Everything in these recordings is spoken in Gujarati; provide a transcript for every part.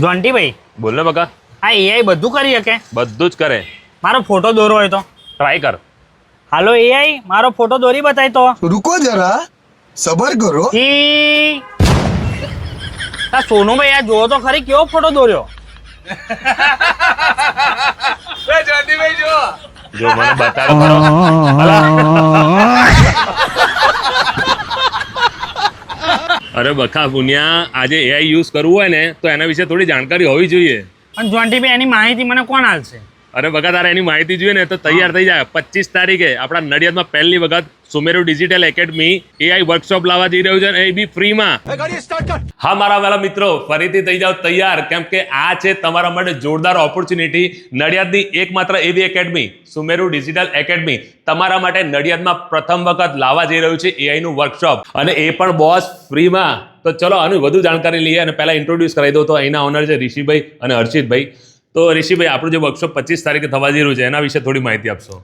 જોન્ટીભાઈ બોલ ને બકા. આ એઆઈ બધું કરી શકે? બધું જ કરે. મારો ફોટો દોરો હોય તો? ટ્રાય કર. હાલો એઆઈ, મારો ફોટો દોરી બતાય તો. रुको जरा सबर करो આ સોનુભાઈ આ જોવો તો ખરી કેવો ફોટો દોર્યો. જો મને બતાડો ખરો. અરે બકા પુનિયા, આજે એઆઈ યુઝ કરવું હોય ને તો એના વિશે થોડી જાણકારી હોવી જોઈએ. પણ જોન્ટીભાઈ એની માહિતી મને કોણ આલશે? અરે બકા, તારે એની માહિતી જોઈએ ને તો તૈયાર થઈ જાય. 25 તારીખે આપણા નડિયાદમાં પહેલી વખત Sumeru digital academy AI workshop લાવવા જઈ રહ્યું છે, એ બી ફ્રીમાં. હા મારા વાલા મિત્રો, ફરીથી થઈ જાવ તૈયાર, કેમ કે આ છે તમારા માટે જોરદાર ઓપોર્ચ્યુનિટી. નડિયાદની એકમાત્ર એવી એકેડમી સુમેરુ ડિજિટલ એકેડમી તમારા માટે નડિયાદમાં પ્રથમ વખત લાવવા જઈ રહ્યું છે એઆઈ નું વર્કશોપ, અને એ પણ બોસ ફ્રીમાં. તો ચલો આની વધુ જાણકારી લઈએ, અને પહેલા ઇન્ટ્રોડ્યુસ કરાવી દો. તો અહીંના ઓનર છે ઋષિભાઈ અને હર્ષિતભાઈ. તો ઋષિભાઈ, આપણું જે વર્કશોપ 25 તારીખે થવા જઈ રહ્યું છે એના વિશે થોડી માહિતી આપશો.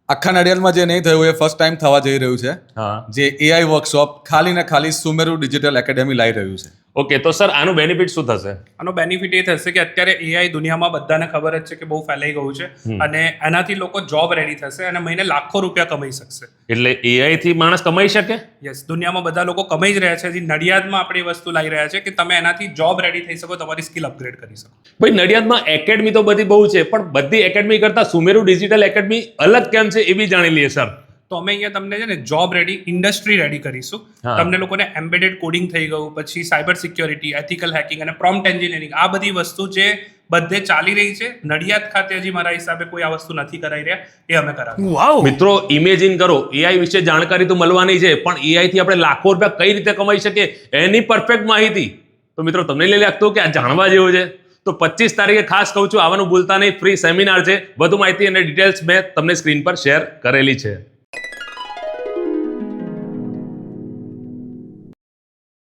આખા નડિયાદમાં જે નહીં થયું એ ફર્સ્ટ ટાઈમ થવા જઈ રહ્યું છે. હા, જે એઆઈ વર્કશોપ ખાલી ને ખાલી સુમેરુ ડિજિટલ એકેડેમી લાવી રહ્યું છે. ઓકે. તો સર આનું બેનિફિટ શું થશે? આનો બેનિફિટ એ થશે કે અત્યારે એઆઈ દુનિયામાં બધાને ખબર જ છે કે બહુ ફેલાઈ ગયું છે, અને એનાથી લોકો જોબ રેડી થશે અને મહિને લાખો રૂપિયા કમાઈ શકશે. એટલે એઆઈ થી માણસ કમાઈ શકે? યસ, દુનિયામાં બધા લોકો કમાઈ જ રહ્યા છે. હજી નડિયાદમાં આપણે એ વસ્તુ લાવી રહ્યા છે કે તમે એનાથી જોબ રેડી થઈ શકો, તમારી સ્કિલ અપગ્રેડ કરી શકો. ભાઈ, નડિયાદમાં એકેડમી તો બધી બહુ છે, પણ બધી એકેડમી કરતા સુમેરુ ડિજિટલ એકેડમી અલગ કેમ છે એ બી જાણી લઈએ સર. તો અમે અહીંયા તમને છે ને જોબ રેડી, ઇન્ડસ્ટ્રી રેડી કરીશું. હા. તમને લોકોને એમ્બેડેડ કોડિંગ થઈ ગયું, પછી સાયબર સિક્યોરિટી, એથિકલ હેકિંગ અને પ્રોમ્પ્ટ એન્જિનિયરિંગ, આ બધી વસ્તુ જે બધે ચાલી રહી છે, નડિયાદ ખાતે હજી મારા હિસાબે કોઈ આ વસ્તુ નથી કરાઈ રહ્યા, એ અમે કરાવીશું. વાવ, મિત્રો, ઇમેજિન કરો, એઆઈ વિશે જાણકારી તો મળવાની છે, પણ એઆઈ થી આપણે લાખો રૂપિયા કઈ રીતે કમાઈ શકીએ એની પરફેક્ટ માહિતી. તો મિત્રો, તમને લઈ લાગતું કે આ જાણવા જેવું છે, તો 25 તારીખે ખાસ કહું છું, આવવાનું ભૂલતા નહીં. ફ્રી સેમિનાર છે. વધુ માહિતી અને ડિટેલ્સ મેં તમને સ્ક્રીન પર શેર કરેલી છે.